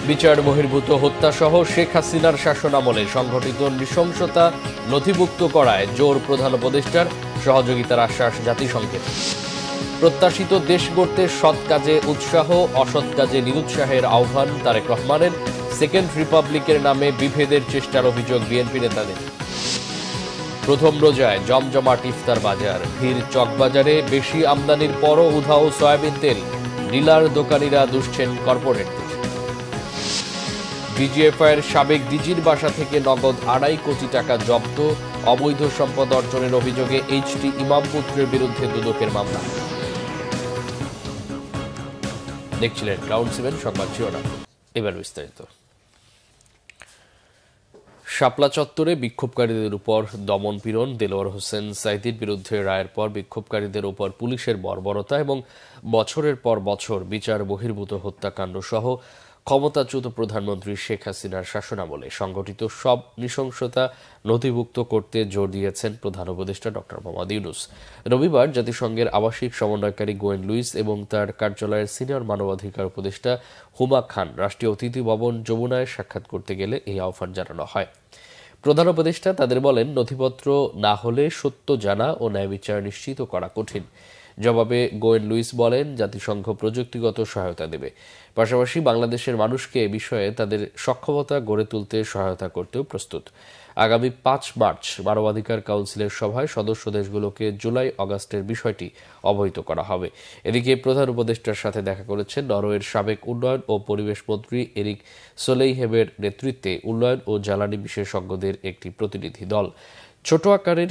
বিচার বহির্ভূত হত্যাসহ শেখ হাসিনার শাসনামলে সংঘটিত নৃশংসতা নথিভুক্ত করায় জোর প্রধান উপদেষ্টার, সহযোগিতার আশ্বাস জাতিসংঘের। প্রত্যাশিত দেশ গড়তে সৎ কাজে উৎসাহ, অসৎ কাজে নিরুৎসাহের আহ্বান তারেক রহমানের। সেকেন্ড রিপাবলিকের নামে বিভেদের চেষ্টার অভিযোগ বিএনপি নেতাদের। প্রথম রোজায় জমজমাট ইফতার বাজার, ভিড় চকবাজারে। বেশি আমদানির পরও উধাও সয়াবিন তেল, ডিলার দোকানিরা দুষছেন কর্পোরেটদের। ডিজিএফআইয়ের সাবেক ডিজির বাসা থেকে নগদ 2.5 কোটি টাকা জব্দ, অবৈধ সম্পদ অর্জনের অভিযোগে এইচটি ইমাম পুত্রের বিরুদ্ধে দুদকের মামলা। দেখছিলেন ক্রাউন 7 সংবাদ শিরোনাম, এবার বিস্তারিত। শাপলা চত্বরে বিক্ষোভকারীদের উপর দমনপীড়ন, দেলোয়ার হোসেন সাঈদীর বিরুদ্ধে রায়ের পর বিক্ষোভকারীদের উপর পুলিশের বর্বরতা এবং বছরের পর বছর বিচার বহির্ভূত হত্যাকাণ্ড সহ ক্ষমতাচ্যুত প্রধানমন্ত্রী শেখ হাসিনার শাসনামলে সংঘটিত সব নৃশংসতা নথিভুক্ত করতে জোর দিয়েছেন প্রধান উপদেষ্টা ডক্টর মোহাম্মদ ইউনূস। রবিবার জাতিসংঘের আবাসিক সমন্বয়কারী গোয়েন লুইস এবং তার কার্যালয়ের সিনিয়র মানবাধিকার উপদেষ্টা হুমা খান রাষ্ট্রীয় অতিথি ভবন যমুনায় সাক্ষাৎ করতে গেলে এই আহ্বান জানানো হয়। প্রধান উপদেষ্টা তাদের বলেন, নথিপত্র না হলে সত্য জানা ও ন্যায় বিচার নিশ্চিত করা কঠিন। জবাবে গোয়েন লুইস বলেন, জাতিসংঘ প্রযুক্তিগত সহায়তা দেবে, পাশাপাশি বাংলাদেশের মানুষকে এ বিষয়ে তাদের সক্ষমতা গড়ে তুলতে সহায়তা করতেও প্রস্তুত। আগামী 5 মার্চ মানবাধিকার কাউন্সিলের সভায় সদস্য দেশগুলোকে জুলাই-আগস্টের বিষয়টি অবহিত করা হবে। এদিকে প্রধান উপদেষ্টার সাথে দেখা করেছেন নরওয়ের সাবেক উন্নয়ন ও পরিবেশ মন্ত্রী এরিক সোলেইহেবের নেতৃত্বে উন্নয়ন ও জ্বালানি বিশেষজ্ঞদের একটি প্রতিনিধি দল। ছোট আকারের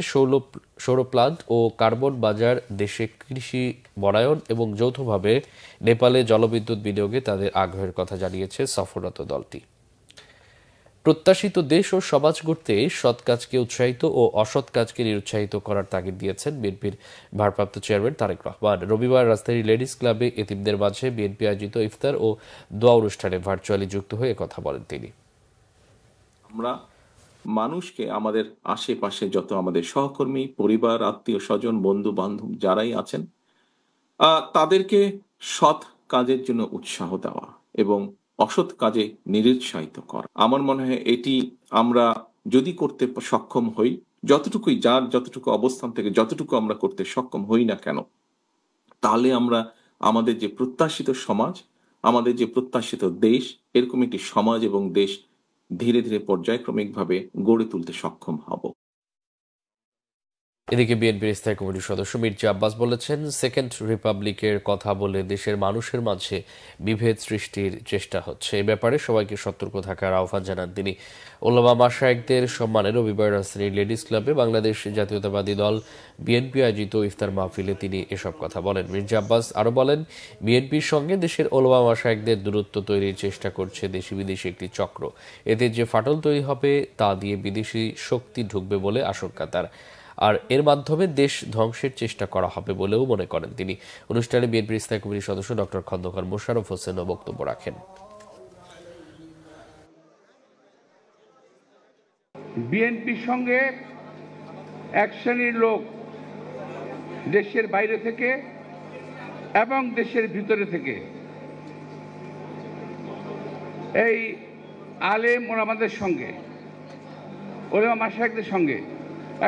সৌর প্লান্ট ও কার্বন বাজার, দেশে কৃষি বনায়ন এবং যৌথভাবে নেপালে জলবিদ্যুৎ বিনিয়োগে তাদের আগ্রহের কথা জানিয়েছে সফররত দলটি। প্রত্যাশিত দেশ ও সমাজ গড়তে সৎ কাজকে উৎসাহিত ও অসৎ কাজকে নিরুৎসাহিত করার তাগিদ দিয়েছেন বিএনপির ভারপ্রাপ্ত চেয়ারম্যান তারেক রহমান। রবিবার রাজধানীর লেডিস ক্লাবে এতিমদের মাঝে বিএনপি আয়োজিত ইফতার ও দোয়া অনুষ্ঠানে ভার্চুয়ালি যুক্ত হয়ে কথা বলেন তিনি। আমরা মানুষকে, আমাদের আশেপাশে যত আমাদের সহকর্মী, পরিবার, আত্মীয় স্বজন, বন্ধু বান্ধব যারাই আছেন, তাদেরকে সৎ কাজের জন্য উৎসাহ দেওয়া এবং অসৎ কাজে নিরুৎসাহিত করা। আমার মনে হয় এটি আমরা যদি করতে সক্ষম হই, যতটুকুই যার যতটুকু অবস্থান থেকে যতটুকু আমরা করতে সক্ষম হই না কেন, তাহলে আমরা আমাদের যে প্রত্যাশিত সমাজ, আমাদের যে প্রত্যাশিত দেশ, এরকম একটি সমাজ এবং দেশ ধীরে ধীরে পর্যায়ক্রমিকভাবে গড়ে তুলতে সক্ষম হব। এদিকে বিএনপির স্থায়ী কমিটির সদস্য মির্জা আব্বাস বলেছেন, সেকেন্ড রিপাবলিকের কথা বলে দেশের মানুষের মাঝে বিভেদ সৃষ্টির চেষ্টা হচ্ছে। এ ব্যাপারে সবাইকে সতর্ক থাকার আহ্বান জানান তিনি। ওলামা মাশায়েখদের সম্মানে রবিবার রাজধানীর লেডিস ক্লাবে বাংলাদেশ জাতীয়তাবাদী দল বিএনপি আয়োজিত ইফতার মাহফিলে তিনি এসব কথা বলেন। মির্জা আব্বাস আরও বলেন, বিএনপির সঙ্গে দেশের ওলামা মাশায়েখদের দূরত্ব তৈরির চেষ্টা করছে দেশি বিদেশি একটি চক্র। এতে যে ফাটল তৈরি হবে তা দিয়ে বিদেশি শক্তি ঢুকবে বলে আশঙ্কা তার, আর এর মাধ্যমে দেশ ধ্বংসের চেষ্টা করা হবে বলেও মনে করেন তিনি। অনুষ্ঠানে বিএনপির স্থায়ী কমিটির সদস্য ডক্টর খন্দকার মোশাররফ হোসেনও বক্তব্য রাখেন। বিএনপির সঙ্গে এক শ্রেণীর লোক দেশের বাইরে থেকে এবং দেশের ভিতরে থেকে এই আলেম ওলামাদের সঙ্গে, ওলামা মাশায়েখদের সঙ্গে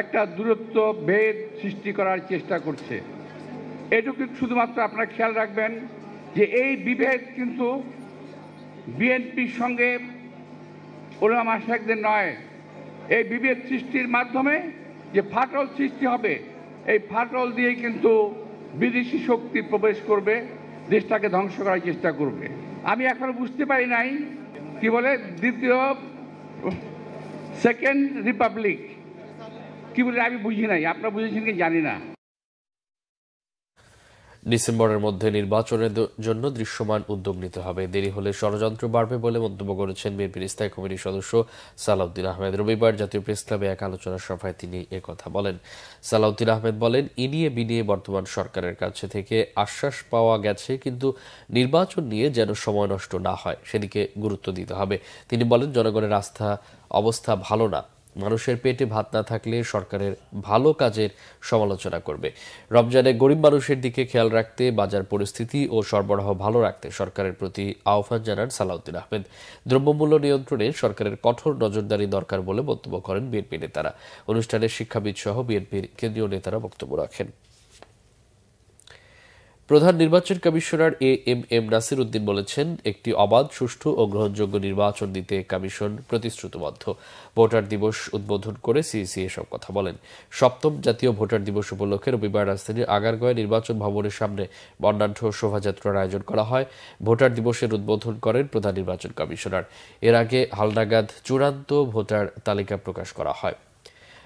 একটা দূরত্ব, ভেদ সৃষ্টি করার চেষ্টা করছে। এটুকু শুধুমাত্র আপনারা খেয়াল রাখবেন যে এই বিভেদ কিন্তু বিএনপির সঙ্গে ওলামা মাশায়েখদের নয়। এই বিভেদ সৃষ্টির মাধ্যমে যে ফাটল সৃষ্টি হবে, এই ফাটল দিয়েই কিন্তু বিদেশি শক্তি প্রবেশ করবে, দেশটাকে ধ্বংস করার চেষ্টা করবে। আমি এখনো বুঝতে পারি নাই কি বলে দ্বিতীয় সেকেন্ড রিপাবলিক কি বলে, আমি বুঝি নাই। আপনারা বুঝেছেন কি জানি না। ডিসেম্বরের মধ্যে নির্বাচনের জন্য দৃশ্যমান উদ্যোগ নিতে হবে, দেরি হলে ষড়যন্ত্র বাড়বে বলে মন্তব্য করেছেন বিএনপির স্থায়ী কমিটির সদস্য সালাউদ্দিন আহমেদ। রবিবার জাতীয় প্রেস ক্লাবে এক আলোচনা সভায় তিনি একথা বলেন। সালাউদ্দিন আহমেদ বলেন, ইনিয়ে বিনিয়ে বর্তমান সরকারের কাছে থেকে আশ্বাস পাওয়া গেছে, কিন্তু নির্বাচন নিয়ে যেন সময় নষ্ট না হয় সেদিকে গুরুত্ব দিতে হবে। তিনি বলেন, জনগণের অবস্থা ভালো না, মানুষের পেটে ভাত না থাকলে সরকারের ভালো কাজের সমালোচনা করবে। রমজানে গরিব মানুষের দিকে খেয়াল রাখতে, বাজার পরিস্থিতি ও সরবরাহ ভালো রাখতে সরকারের প্রতি আহ্বান জানান সালাউদ্দিন আহমেদ। দ্রব্যমূল্য নিয়ন্ত্রণে সরকারের কঠোর নজরদারি দরকার বলে মন্তব্য করেন বিএনপি নেতারা। অনুষ্ঠানে শিক্ষাবিদ সহ বিএনপির কেন্দ্রীয় নেতারা বক্তব্য রাখেন। প্রধান নির্বাচন কমিশনার এম নাসির উদ্দিন বলেছেন, একটি অবাধ, সুষ্ঠু ও গ্রহণযোগ্য নির্বাচন দিতে কমিশন প্রতিশ্রুতিবদ্ধ। ভোটার দিবস উদ্বোধন করে সিইসি এসব কথা বলেন। ৭ম জাতীয় ভোটার দিবস উপলক্ষে রবিবার রাজধানীর আগারগাঁওয়ে নির্বাচন ভবনের সামনে বর্ণাঢ্য শোভাযাত্রার আয়োজন করা হয়। ভোটার দিবসের উদ্বোধন করেন প্রধান নির্বাচন কমিশনার। এর আগে হালনাগাদ চূড়ান্ত ভোটার তালিকা প্রকাশ করা হয়।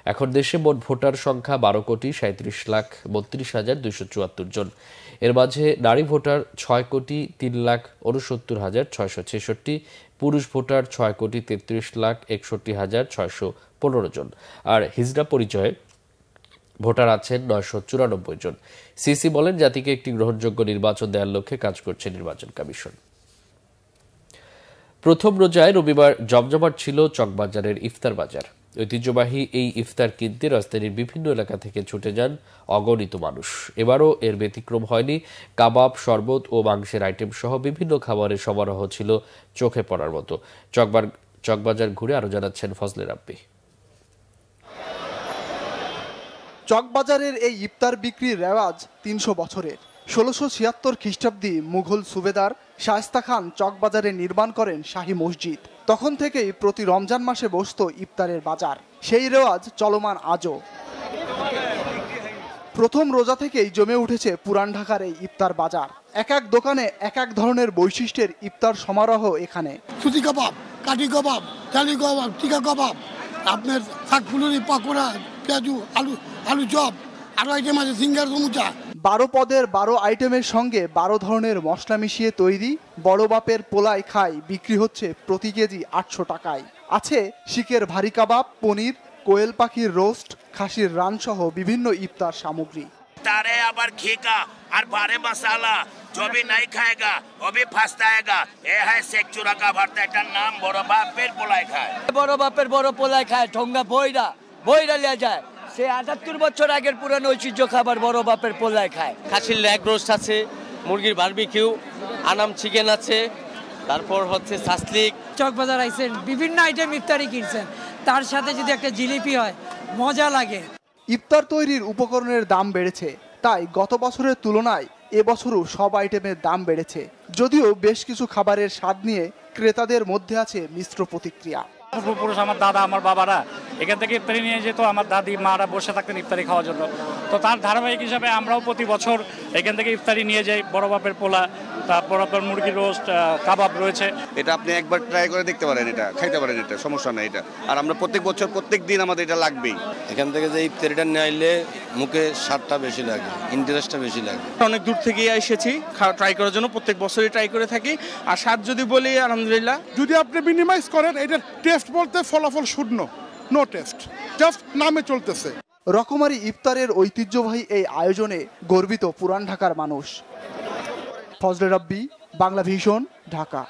এখন দেশে মোট ভোটার সংখ্যা ১২,37,32,274 জন। এর মাঝে নারী ভোটার 6,03,69,666, পুরুষ ভোটার 6,33,61,615 জন, আর হিজড়া পরিচয়ে ভোটার আছেন 994 জন। সিসি বলেন, জাতিকে একটি গ্রহণযোগ্য নির্বাচন দেওয়ার লক্ষ্যে কাজ করছে নির্বাচন কমিশন। প্রথম রোজায় রবিবার জমজমাট ছিল চকবাজারের ইফতার বাজার। ঐতিহ্যবাহী এই ইফতার কিনতে রাজধানীর বিভিন্ন এলাকা থেকে ছুটে যান অগণিত মানুষ। এবারও এর ব্যতিক্রম হয়নি। কাবাব, শরবত ও মাংসের আইটেম সহ বিভিন্ন খাবারের সমারোহ ছিল চোখে পড়ার মতো। চকবাজার ঘুরে আরো জানাচ্ছেন ফজলে রাব্বি। চকবাজারের এই ইফতার বিক্রির রেওয়াজ ৩০০ বছরের। ১৬৭৬ খ্রিস্টাব্দে মুঘল সুবেদার শায়েস্তা খান চকবাজারে নির্মাণ করেন শাহী মসজিদ। তখন থেকেই প্রতি রমজান মাসে বসত ইফতারের বাজার। সেই রেওয়াজ চলমান আজও। প্রথম রোজা থেকেই জমে উঠেছে পুরান ঢাকার এই ইফতার বাজার। এক এক দোকানে এক এক ধরনের বৈশিষ্ট্যের ইফতার সমারোহ এখানে। সুতি কাবাব, কাঠি কাবাব, চালি কাবাব, টিকা কাবাব, আপনার শাকফুলুরি, পাকোড়া, পেঁয়াজু, আলু চপ, আরো আইটেম আছে, সিঙ্গার, সমুচা। ১২ পদের ১২ আইটেমের সঙ্গে ১২ ধরনের মশলা মিশিয়ে তৈরি বড় বাপের পোলায় খাই বিক্রি হচ্ছে প্রতি কেজি ৮০০ টাকায়। আছে শিকের ভারী কাবাব, পনির, কোয়েল পাখির রোস্ট, খাসির রান সহ বিভিন্ন ইফতার সামগ্রী। तारे अबर खीका और बारे मसाला जो भी नहीं खाएगा वो भी फंसताएगा। ये है शेख चूरा का भरता, एटार नाम बड़ो बापेर पोलाई खाए। बड़ो बापेर बड़ो पोलाई खाए, ठोंगा বইরা লিয়া যায়। সে ৭৮ বছর আগের পুরানো ঐতিহ্য খাবার বড় বাপের পোলাই খায়। খাসির লেগ রোস্ট আছে, মুরগির বারবিকিউ, আনাম চিকেন আছে, তারপর হচ্ছে সাসলিক। চকবাজার আইছেন, বিভিন্ন আইটেম ইফতারি কিনছেন, তার সাথে যদি একটা জিলিপি হয় মজা লাগে। ইফতার তৈরির উপকরণের দাম বেড়েছে, তাই গত বছরের তুলনায় এবছরও সব আইটেমের দাম বেড়েছে। যদিও বেশ কিছু খাবারের স্বাদ নিয়ে ক্রেতাদের মধ্যে আছে মিশ্র প্রতিক্রিয়া। পূর্বপুরুষ আমার দাদা, আমার বাবারা এখান থেকে ইফতারি নিয়ে যেত, আমার দাদি মারা বসে থাকতেন ইফতারি খাওয়ার জন্য। তো তার ধারাবাহিক হিসাবে আমরাও প্রতি বছর এখান থেকে ইফতারি নিয়ে যাই। বড় বাপের পোলা, তারপর আপনার মুরগির রোস্ট, কাবাব রয়েছে। এটা আপনি একবার ট্রাই করে দেখতে পারেন, এটা খাইতে পারেন, এটা সমস্যা নাই এটা। আর আমরা প্রত্যেক বছর প্রত্যেক দিন আমাদের এটা লাগবেই। এখান থেকে যে ইফতারিটা নিলে মুখে স্বাদটা বেশি লাগে, ইন্টারেস্টটা বেশি লাগে। অনেক দূর থেকে এসেছি ট্রাই করার জন্য, প্রত্যেক বছরই ট্রাই করে থাকি। আর স্বাদ যদি বলি, আলহামদুলিল্লাহ। যদি আপনি মিনিমাইজ করেন, এটার টেস্ট বলতে ফলাফল শূন্য, নো টেস্ট, জাস্ট নামে চলতেছে। রকমারি ইফতারের ঐতিহ্যবাহী এই আয়োজনে গর্বিত পুরান ঢাকার মানুষ। ফজলে রাব্বি, বাংলা ভিশন, ঢাকা।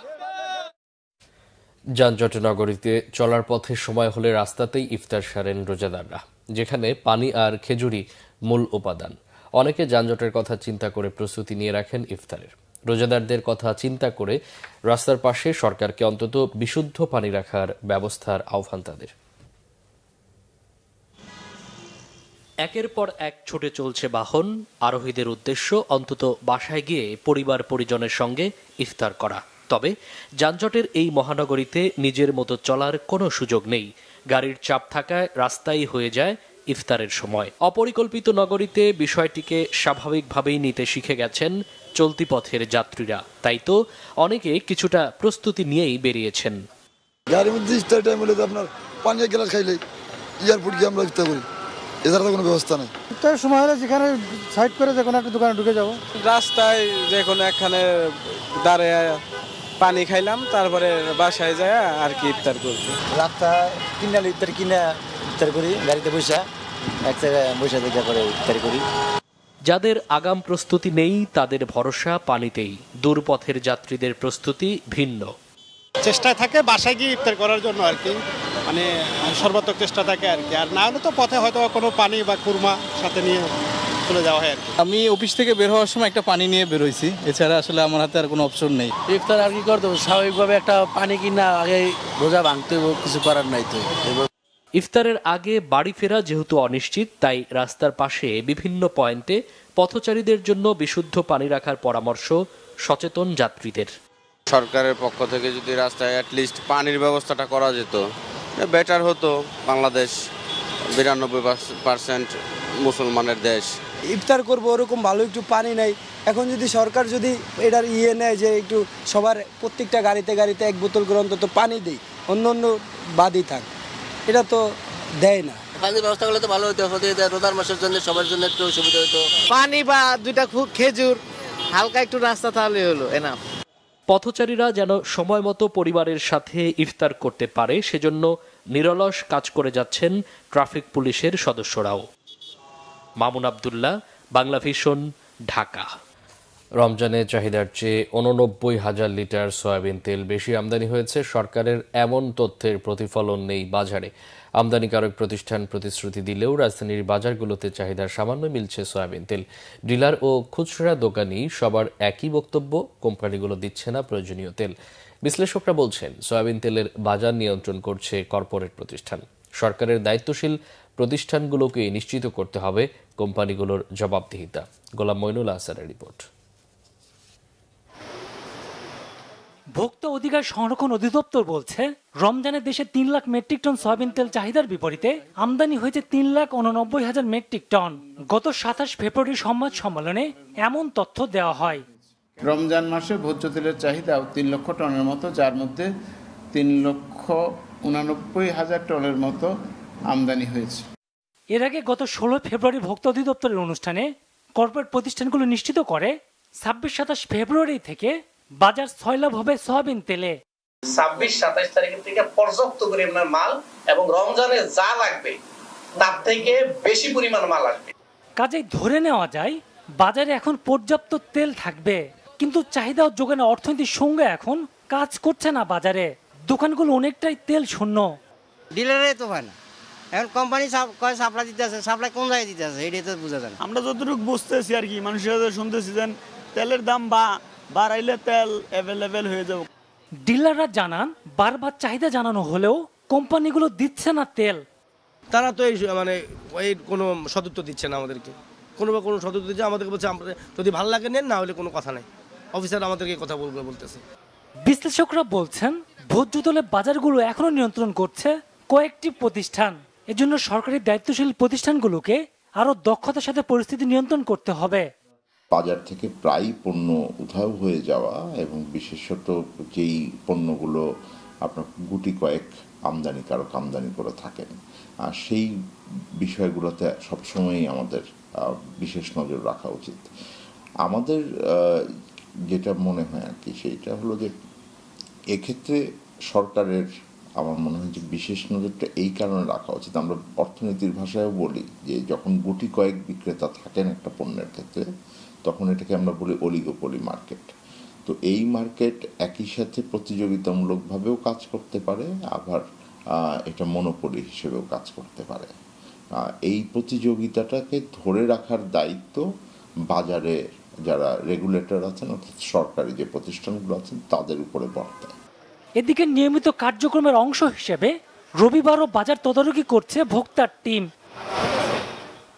যানজট নগরীতে চলার পথে সময় হলে রাস্তাতেই ইফতার সারেন রোজাদাররা, যেখানে পানি আর খেজুরি মূল উপাদান। অনেকে যানজটের কথা চিন্তা করে প্রস্তুতি নিয়ে রাখেন ইফতারের। রোজাদারদের কথা চিন্তা করে রাস্তার পাশে সরকারকে অন্তত বিশুদ্ধ পানি রাখার ব্যবস্থার আহ্বান তাদের। একের পর এক ছুটে চলছে বাহন, আরোহীদের উদ্দেশ্য অন্তত বাসায় গিয়ে পরিবার পরিজনের সঙ্গে ইফতার করা। তবে যানজটের এই মহানগরীতে নিজের মতো চলার কোনো সুযোগ নেই। গাড়ির চাপ থাকায় রাস্তাই হয়ে যায় ইফতারের সময়। অপরিকল্পিত নগরীতে বিষয়টিকে স্বাভাবিকভাবেই নিতে শিখে গেছেন চলতি পথের যাত্রীরা। তাই তো অনেকে কিছুটা প্রস্তুতি নিয়েই বেরিয়েছেন। গাড়ির মধ্যে ইফতার টাইম হলে আপনার পানির গ্লাস খাইলে এয়ারপোর্ট গিয়ে আমরা ইফতার করি, এছাড়া তো কোনো ব্যবস্থা নেই। ইফতারের সময় হলে যেখানে সাইড করে যে কোনো একটা দোকানে ঢুকে যাবো, রাস্তায় যে কোনো একখানে দাঁড়িয়ে পানি খাইলাম, তারপরে বাসায় যায় আর কি ইফতার করবো। রাস্তা কিনে ইফতার করি, গাড়িতে বসে এক জায়গায় বসে দেখা করে ইফতার করি। যাদের আগাম প্রস্তুতি নেই তাদের ভরসা পানিতেই। দূরপথের যাত্রীদের প্রস্তুতি ভিন্ন। চেষ্টায় থাকে বাসায় গিয়ে ইফতার করার জন্য আর কি। মানে সর্বাত্মক চেষ্টা থাকে আর কি। আর না হলে তো পথে হয়তো কোনো পানি বা কুরমা সাথে নিয়ে চলে যাওয়া হয় আর কি। আমি অফিস থেকে বের হওয়ার সময় একটা পানি নিয়ে বেরোইছি, এছাড়া আসলে আমার হাতে আর কোনো অপশন নেই। ইফতার আর কি করতে হবে, স্বাভাবিকভাবে একটা পানি কিনা আগে রোজা ভাঙতে কিছু করার নাই তো। ইফতারের আগে বাড়ি ফেরা যেহেতু অনিশ্চিত, তাই রাস্তার পাশে বিভিন্ন পয়েন্টে পথচারীদের জন্য বিশুদ্ধ পানি রাখার পরামর্শ সচেতন যাত্রীদের। সরকারের পক্ষ থেকে যদি রাস্তায় অ্যাটলিস্ট পানির ব্যবস্থাটা করা যেত বেটার হতো। বাংলাদেশ 92% মুসলমানের দেশ। ইফতার করবো ওরকম ভালো একটু পানি নাই। এখন যদি সরকার যদি এটার নেয় যে একটু সবার প্রত্যেকটা গাড়িতে গাড়িতে 1 বোতল করে অন্তত পানি দেয়, অন্য অন্য বাদই থাক, এটা তো দেয় না। পানির ব্যবস্থা করলে তো ভালো হতো, রোজার মাসের জন্য সবার জন্য একটু সুবিধা হতো। পানি বা 2টা খেজুর, হালকা একটু রাস্তা তাহলে হলো এনাফ। পথচারীরা যেন সময় মতো পরিবারের সাথে ইফতার করতে পারে, সেজন্য নিরলস কাজ করে যাচ্ছেন ট্রাফিক পুলিশের সদস্যরাও। মামুন আব্দুল্লাহ, বাংলা ভিশন, ঢাকা। রমজানে চাহিদার চেয়ে 89,000 লিটার সয়াবিন তেল বেশি আমদানি হয়েছে। সরকারের এমন তথ্যের প্রতিফলন নেই বাজারে। আমদানিকারক প্রতিষ্ঠান প্রতিশ্রুতি দিলেও রাজধানীর বাজারগুলোতে চাহিদার সামান্য মিলছে সয়াবিন তেল। ডিলার ও খুচরা দোকানি সবার একই বক্তব্য, কোম্পানিগুলো দিচ্ছে না প্রয়োজনীয় তেল। বিশ্লেষকরা বলছেন সয়াবিন তেলের বাজার নিয়ন্ত্রণ করছে কর্পোরেট প্রতিষ্ঠান। সরকারের দায়িত্বশীল প্রতিষ্ঠানগুলোকে নিশ্চিত করতে হবে কোম্পানিগুলোর জবাবদিহিতা। গোলাম মইনুল আহসানের রিপোর্ট। ভোক্তা অধিকার সংরক্ষণ অধিদপ্তর বলছে, রমজানে দেশে 3 লাখ মেট্রিক টন সয়াবিন তেল চাহিদার বিপরীতে আমদানি হয়েছে 3,89,000 মেট্রিক টন। গত 27 ফেব্রুয়ারি সংবাদ সম্মেলনে এমন তথ্য দেওয়া হয়। রমজান মাসে ভোজ্য তেলের চাহিদা 3 লক্ষ টনের মতো, যার মধ্যে 3,89,000 টনের মতো আমদানি হয়েছে। এর আগে গত 16 ফেব্রুয়ারি ভোক্তা অধিদপ্তরের অনুষ্ঠানে কর্পোরেট প্রতিষ্ঠানগুলো নিশ্চিত করে 26-27 ফেব্রুয়ারি থেকে বাজার 6 লাভ হবে সয়াবিন তেলে। 26-27 তারিখের থেকে পর্যাপ্ত পরিমাণের মাল এবং রমজানে যা লাগবে তার থেকে বেশি পরিমাণ মাল আসবে। কাজেই ধরে নেওয়া যায় বাজারে এখন পর্যাপ্ত তেল থাকবে, কিন্তু চাহিদা ও যোগানের অর্থনৈতিক সঙ্গে এখন কাজ করছে না বাজারে। দোকানগুলো অনেকটাই তেল শূন্য। ডিলারে তো হয় না, এখন কোম্পানি সাপ্লাই দিতে আছে, সাপ্লাই কোন জায়গায় দিতে আছে এটাই তো বোঝা যায় না। আমরা যতটুকু বুঝতেছি আর কি, মানুষের শুনতেছি যে তেলের দাম বাড়াইলে তেল অ্যাভেলেবেল হয়ে যাবে। ডিলাররা জানান, বারবার চাহিদা জানানো হলেও কোম্পানিগুলো দিচ্ছে না তেল। তারা তো এই কোনো সদুত্তর দিচ্ছে না আমাদেরকে, কোনো সদুত্তর দিচ্ছে আমাদেরকে, বলছে যদি ভালো লাগে নেন, না হলে কোনো কথা নাই। অফিসার আমাদেরকে কথা বলতেছে। বিশ্লেষকরা বলছেন, ভোজ্য তেলের বাজারগুলো এখনো নিয়ন্ত্রণ করছে কয়েকটি প্রতিষ্ঠান। এজন্য সরকারি দায়িত্বশীল প্রতিষ্ঠানগুলোকে আরো দক্ষতার সাথে পরিস্থিতি নিয়ন্ত্রণ করতে হবে। বাজার থেকে প্রায় পণ্য উধাও হয়ে যাওয়া এবং বিশেষত যেই পণ্যগুলো আপনার গুটি কয়েক আমদানিকারক আমদানি করে থাকেন, সেই বিষয়গুলোতে সবসময়ই আমাদের বিশেষ নজর রাখা উচিত। আমাদের যেটা মনে হয় আর কি, সেইটা হলো যে এক্ষেত্রে সরকারের আমার মনে হয় যে বিশেষ নজরটা এই কারণে রাখা উচিত। আমরা অর্থনীতির ভাষায়ও বলি যে যখন গুটি কয়েক বিক্রেতা থাকেন একটা পণ্যের ক্ষেত্রে, তখন এটাকে আমরা বলি অলিগোপলি মার্কেট। তো এই মার্কেট একই সাথে প্রতিযোগিতামূলকভাবেও কাজ করতে পারে, আবার এটা মনোপলি হিসেবেও কাজ করতে পারে। এই প্রতিযোগিতাটাকে ধরে রাখার দায়িত্ব বাজারে যারা রেগুলেটর আছেন, অর্থাৎ সরকারি যে প্রতিষ্ঠানগুলো আছেন, তাদের উপরে বর্তায়। এদিকে নিয়মিত কার্যক্রমের অংশ হিসেবে রবিবারও বাজার তদারকি করছে ভোক্তার টিম।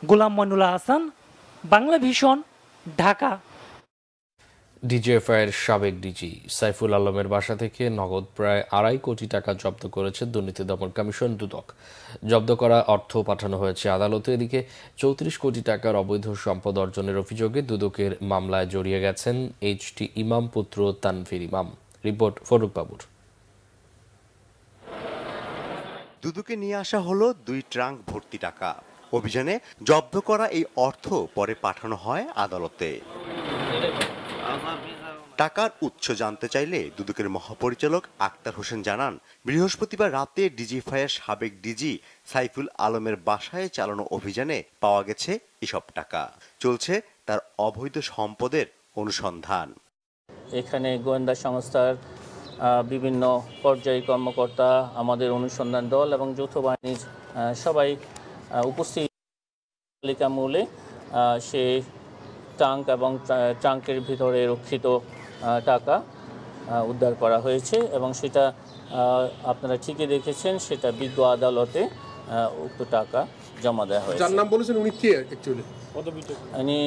গোলাম মইনুল আহসান, বাংলা ভিশন, ঢাকা। ডিজিএফআইয়ের সাবেক ডিজি সাইফুল আলমের বাসা থেকে নগদ প্রায় 2.5 কোটি টাকা জব্দ করেছে দুর্নীতি দমন কমিশন দুদক। জব্দ করা অর্থ পাঠানো হয়েছে আদালতে। এদিকে 34 কোটি টাকার অবৈধ সম্পদ অর্জনের অভিযোগে দুদকের মামলায় জড়িয়ে গেছেন এইচটি ইমাম পুত্র তানভীর ইমাম। রিপোর্ট ফরুক বাবুর। দুদকে নিয়ে আসা হলো 2 ট্রাঙ্ক ভর্তি টাকা। অভিযানে জব্দ করা এই অর্থ পরে পাঠানো হয় আদালতে। টাকার উৎস জানতে চাইলে দুদকের মহাপরিচালক আক্তার হোসেন জানান, বৃহস্পতিবার রাতে ডিজিএফআইয়ের সাবেক ডিজি সাইফুল আলমের বাসায় চালানো অভিযানে পাওয়া গেছে এসব টাকা। চলছে তার অবৈধ সম্পদের অনুসন্ধান। এখানে গোয়েন্দা সংস্থার বিভিন্ন পর্যায়ে কর্মকর্তা, আমাদের অনুসন্ধান দল এবং যৌথ বাহিনীর সবাই উপস্থিত তালিকামূলে সে ট্যাঙ্ক এবং ট্যাঙ্কের ভিতরে রক্ষিত টাকা উদ্ধার করা হয়েছে এবং সেটা আপনারা ঠিকই দেখেছেন, সেটা বিজ্ঞ আদালতে উক্ত টাকা জমা দেওয়া হয়েছে। যার নাম বলেছেন উনি কে অ্যাকচুয়ালি? উনি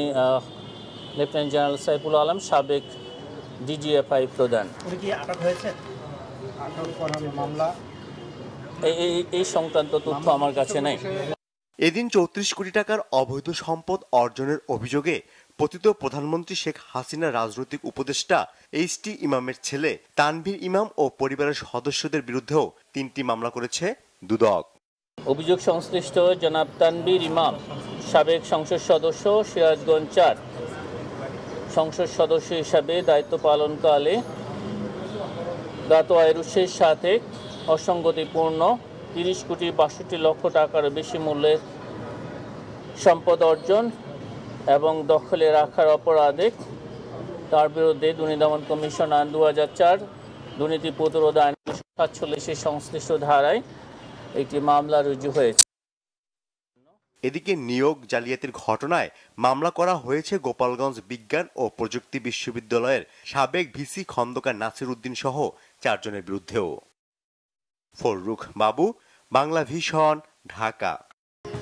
লেফটেন্যান্ট জেনারেল সাইফুল আলম, সাবেক ডিজিএফআই প্রধান। উনি কি আটক হয়েছে? আটক করার মামলা এই সংক্রান্ত তথ্য আমার কাছে নেই। এদিন 34 কোটি টাকার অবৈধ সম্পদ অর্জনের অভিযোগে পতিত প্রধানমন্ত্রী শেখ হাসিনা রাজনৈতিক উপদেষ্টা এইচ.টি. ইমামের ছেলে তানভীর ইমাম ও পরিবারের সদস্যদের বিরুদ্ধেও 3টি মামলা করেছে দুদক। অভিযোগ সংশ্লিষ্ট জনাব তানভীর ইমাম, সাবেক সংসদ সদস্য, সিরাজগঞ্জ 4 সংসদ সদস্য হিসাবে দায়িত্ব পালনকালে গত আয়ের উৎসের সাথে অসঙ্গতিপূর্ণ 30 কোটি 62 লক্ষ টাকার বেশি মূল্যের সম্পদ অর্জন এবং দখলে রাখার অপরাধে তার বিরুদ্ধে দুর্নীতি দমন কমিশন আইন 2004, দুর্নীতি প্রতিরোধ আইন 247 সংশ্লিষ্ট ধারায় একটি মামলা রুজু হয়েছে। এদিকে নিয়োগ জালিয়াতির ঘটনায় মামলা করা হয়েছে গোপালগঞ্জ বিজ্ঞান ও প্রযুক্তি বিশ্ববিদ্যালয়ের সাবেক ভিসি খন্দকার নাসির উদ্দিন সহ 4 জনের বিরুদ্ধেও। ফররুখ বাবু, বাংলা ভিশন, ঢাকা।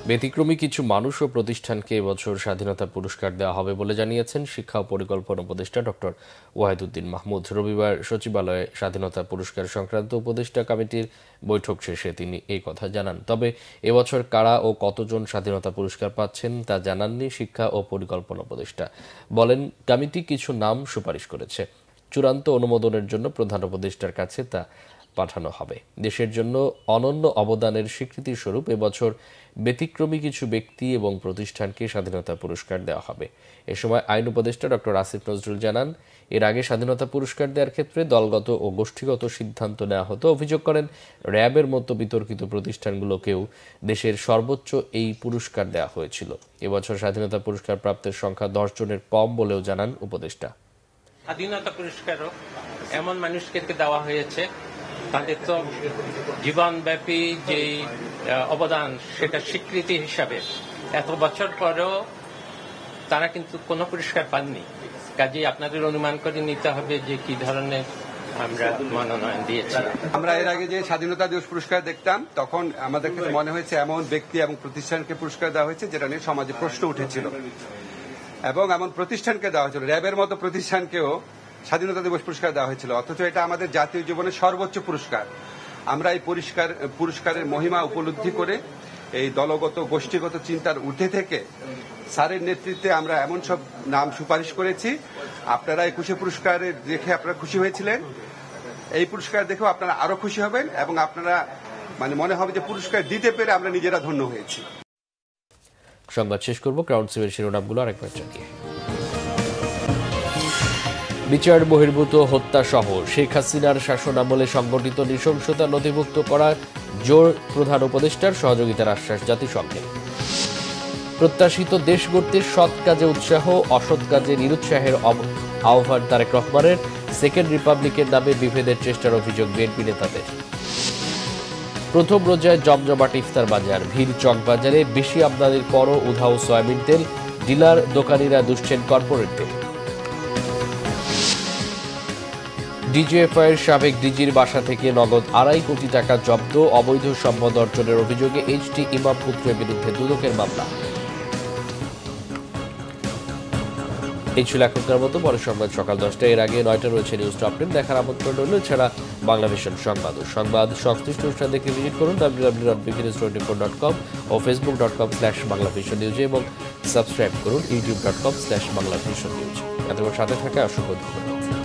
ব্যতিক্রমী কিছু মানুষ ও প্রতিষ্ঠানকে এবছর স্বাধীনতা পুরস্কার দেওয়া হবে বলে জানিয়েছেন শিক্ষা ও পরিকল্পনা উপদেষ্টা ডক্টর ওয়াহিদুদ্দিন মাহমুদ। রবিবার সচিবালয়ে স্বাধীনতা পুরস্কার সংক্রান্ত উপদেষ্টা কমিটির বৈঠক শেষে তিনি এই কথা জানান। তবে এবছর কারা ও কতজন স্বাধীনতা পুরস্কার পাচ্ছেন তা জানাননি শিক্ষা ও পরিকল্পনা উপদেষ্টা। বলেন, কমিটি কিছু নাম সুপারিশ করেছে, চূড়ান্ত অনুমোদনের জন্য প্রধান উপদেষ্টার কাছে তা পাঠানো হবে। দেশের জন্য অনন্য অবদানের স্বীকৃতি স্বরূপ এবছর ব্যতিক্রমী কিছু ব্যক্তি এবং প্রতিষ্ঠানকে স্বাধীনতা পুরস্কার দেওয়া হবে। এ সময় আইন উপদেষ্টা ডক্টর আসিফ নজরুল জানান, এর আগে স্বাধীনতা পুরস্কার দেওয়ার ক্ষেত্রে দলগত ও গোষ্ঠীগত সিদ্ধান্ত নেওয়া হতো। অভিযোগ করেন, র্যাবের মতো বিতর্কিত প্রতিষ্ঠানগুলোকেও দেশের সর্বোচ্চ এই পুরস্কার দেওয়া হয়েছিল। এবছর স্বাধীনতা পুরস্কার প্রাপ্তের সংখ্যা 10 জনের কম বলেও জানান উপদেষ্টা। স্বাধীনতা পুরস্কারও এমন মানুষকে দেওয়া হয়েছে তাদের তো জীবনব্যাপী যে অবদান, সেটা স্বীকৃতি হিসাবে এত বছর পরেও তারা কিন্তু কোনো পুরস্কার পাননি। কাজেই আপনাদের অনুমান করে নিতে হবে যে কি ধরনের আমরা মনোনয়ন দিয়েছি। আমরা এর আগে যে স্বাধীনতা দিবস পুরস্কার দেখতাম, তখন আমাদের কাছে মনে হয়েছে এমন ব্যক্তি এবং প্রতিষ্ঠানকে পুরস্কার দেওয়া হয়েছে যেটা নিয়ে সমাজে প্রশ্ন উঠেছিল, এবং এমন প্রতিষ্ঠানকে দেওয়া হয়েছিল, র্যাবের মতো প্রতিষ্ঠানকেও স্বাধীনতা দিবস পুরস্কার দেওয়া হয়েছিল। অথচ এটা আমাদের জাতীয় জীবনের সর্বোচ্চ পুরস্কার। আমরা এই পুরস্কারের মহিমা উপলব্ধি করে এই দলগত গোষ্ঠীগত চিন্তার ঊর্ধ্বে থেকে স্যারের নেতৃত্বে আমরা এমন সব নাম সুপারিশ করেছি। আপনারা 21 পুরস্কারে দেখে আপনারা খুশি হয়েছিলেন, এই পুরস্কার দেখেও আপনারা আরো খুশি হবেন এবং আপনারা মনে হবে যে পুরস্কার দিতে পেরে আমরা নিজেরা ধন্য হয়েছি। সংবাদ শেষ করব ক্রাউন সিভের শিরোনামগুলো আরেকবার চালিয়ে। বিচার বহির্ভূত হত্যা সহ শেখ হাসিনার শাসনামলে সংগঠিত নৃশংসতা নথিভুক্ত করার জোর প্রধান উপদেষ্টার সহযোগিতার আশ্বাস জাতিসংঘের। প্রত্যাশিত দেশ গড়তে সৎ কাজে উৎসাহ, অসৎ কাজে নিরুৎসাহের আহ্বান তারেক রহমানের। সেকেন্ড রিপাবলিকের নামে বিভেদের চেষ্টার অভিযোগ বিএনপি নেতাদের। প্রথম রোজায় জমজমাট ইফতার বাজার, ভিড় চকবাজারে, বেশি আমদানির পরও উধাও সয়াবিন তেল, ডিলার দোকানিরা দুষছেন কর্পোরেটদের। ডিজিএফআইয়ের সাবেক ডিজির বাসা থেকে নগদ 2.5 কোটি টাকা জব্দ, অবৈধ সম্পদ অর্জনের অভিযোগে এইচ.টি. ইমাম পুত্রের বিরুদ্ধে দুদকের মামলা। এই ছিল এখনকার মতো। পরের সংবাদ সকাল 10টায়। এর আগে 9টা রয়েছে নিউজ টপ 10 দেখার আমন্ত্রণ রইল। এছাড়া বাংলা ভিশন সংবাদ সংশ্লিষ্ট অনুষ্ঠান দেখে ভিজিট করুন www.bknews24.com ও facebook.com/banglavisionnews এবং সাবস্ক্রাইব করুন youtube.com/banglavisionnews। এতক্ষণ সাথে থাকা অসংখ্য ধন্যবাদ।